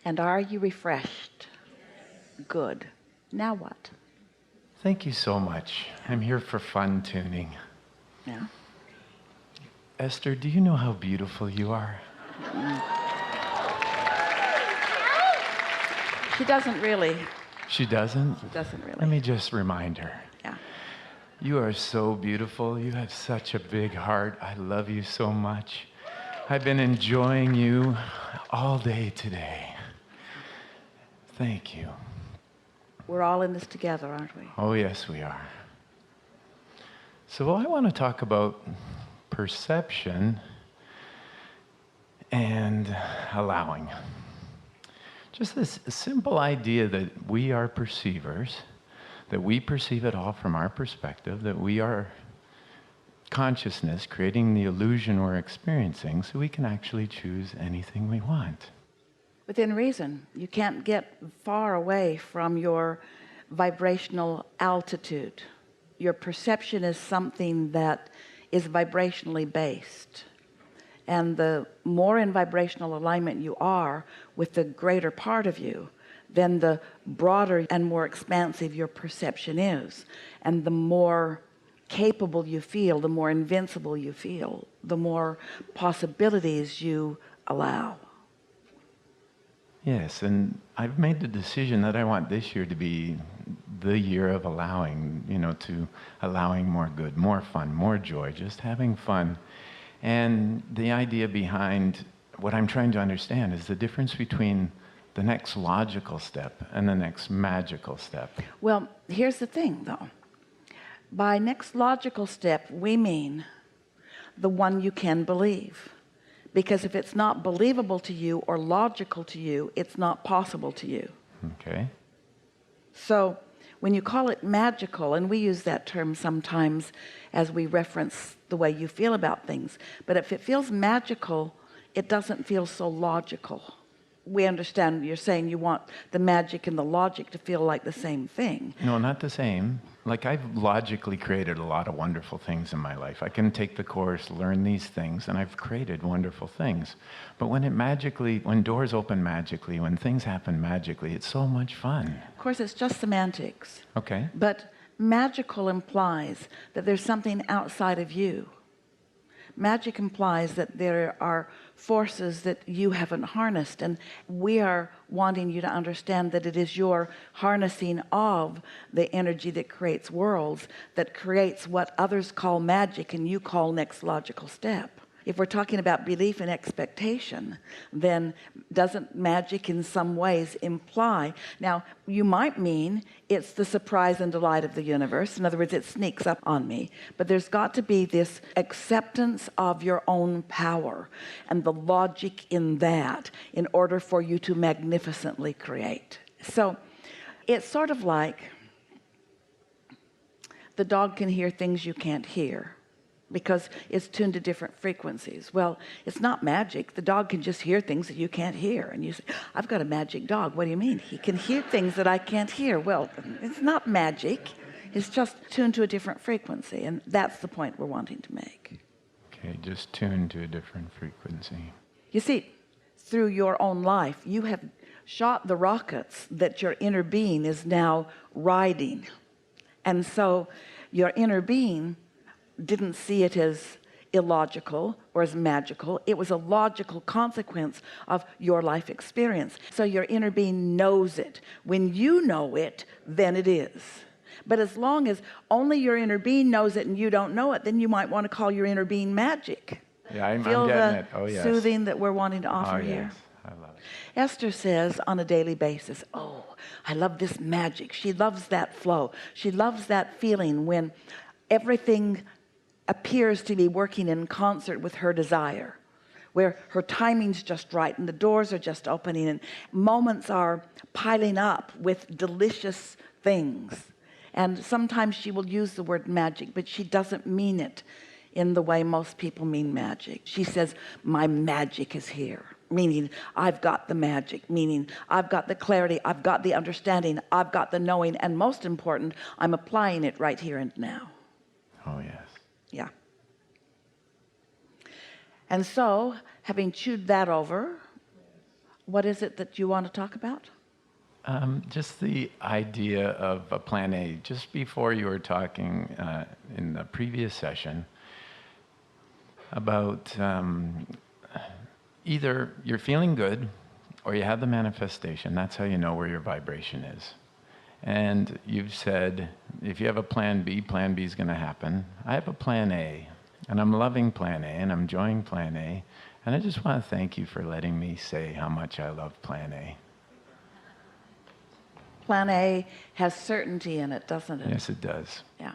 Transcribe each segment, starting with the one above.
And are you refreshed? Good. Now what? Thank you so much. I'm here for fun tuning. Yeah. Esther, do you know how beautiful you are? She doesn't really. She doesn't? She doesn't really. Let me just remind her. Yeah. You are so beautiful. You have such a big heart. I love you so much. I've been enjoying you all day today. Thank you. We're all in this together, aren't we? Oh, yes, we are. So I want to talk about perception and allowing. Just this simple idea that we are perceivers, that we perceive it all from our perspective, that we are consciousness creating the illusion we're experiencing, so we can actually choose anything we want. Within reason. You can't get far away from your vibrational altitude. Your perception is something that is vibrationally based. And the more in vibrational alignment you are with the greater part of you, then the broader and more expansive your perception is. And the more capable you feel, the more invincible you feel, the more possibilities you allow. Yes, and I've made the decision that I want this year to be the year of allowing, to allowing more good, more fun, more joy, just having fun. And the idea behind what I'm trying to understand is the difference between the next logical step and the next magical step. Well, here's the thing though. By next logical step, we mean the one you can believe. Because if it's not believable to you or logical to you, it's not possible to you. Okay. So when you call it magical, and we use that term sometimes as we reference the way you feel about things, but if it feels magical, it doesn't feel so logical. We understand you're saying you want the magic and the logic to feel like the same thing. No, not the same. Like, I've logically created a lot of wonderful things in my life. I can take the course, learn these things, and I've created wonderful things. But when doors open magically, when things happen magically, it's so much fun. Of course, it's just semantics. Okay. But magical implies that there's something outside of you. Magic implies that there are forces that you haven't harnessed, and we are wanting you to understand that it is your harnessing of the energy that creates worlds, that creates what others call magic and you call next logical step. If we're talking about belief and expectation, then doesn't magic in some ways imply? Now, you might mean it's the surprise and delight of the universe. In other words, it sneaks up on me. But there's got to be this acceptance of your own power and the logic in that in order for you to magnificently create. So it's sort of like the dog can hear things you can't hear, because it's tuned to different frequencies. Well, it's not magic. The dog can just hear things that you can't hear. And you say, I've got a magic dog. What do you mean? He can hear things that I can't hear. Well, it's not magic. It's just tuned to a different frequency. And that's the point we're wanting to make. Okay, just tuned to a different frequency. You see, through your own life, you have shot the rockets that your inner being is now riding. And so your inner being didn't see it as illogical or as magical. It was a logical consequence of your life experience. So your inner being knows it. When you know it, then it is. But as long as only your inner being knows it and you don't know it, then you might want to call your inner being magic. Yeah, I'm Feel getting the it. Oh, yes. soothing that we're wanting to offer Yes. here. I love it. Esther says on a daily basis, oh, I love this magic. She loves that flow. She loves that feeling when everything appears to be working in concert with her desire, where her timing's just right and the doors are just opening and moments are piling up with delicious things. And sometimes she will use the word magic, but she doesn't mean it in the way most people mean magic. She says, my magic is here, meaning I've got the magic, meaning I've got the clarity, I've got the understanding, I've got the knowing, and most important, I'm applying it right here and now. Oh, yes. Yeah. And so, having chewed that over, What is it that you want to talk about? Just the idea of a plan A. Just before you were talking in the previous session about either you're feeling good or you have the manifestation. That's how you know where your vibration is. And you've said, if you have a plan B is going to happen. I have a plan A, and I'm loving plan A, and I'm enjoying plan A. And I just want to thank you for letting me say how much I love plan A. Plan A has certainty in it, doesn't it? Yes, it does. Yeah.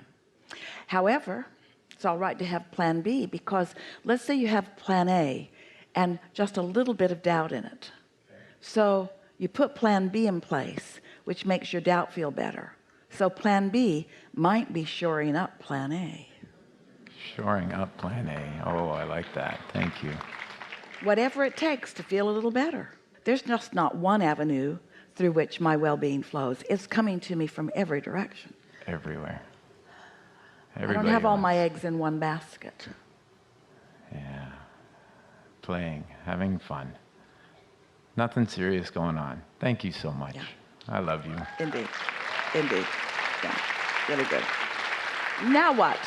However, it's all right to have plan B, because let's say you have plan A and just a little bit of doubt in it. So you put plan B in place, which makes your doubt feel better. So plan B might be shoring up plan A. Shoring up plan A. Oh, I like that. Thank you. Whatever it takes to feel a little better. There's just not one avenue through which my well-being flows. It's coming to me from every direction. Everywhere. I don't have all my eggs in one basket. Yeah. Playing, having fun. Nothing serious going on. Thank you so much. Yeah. I love you. Indeed. Indeed. Yeah. Really good. Now what?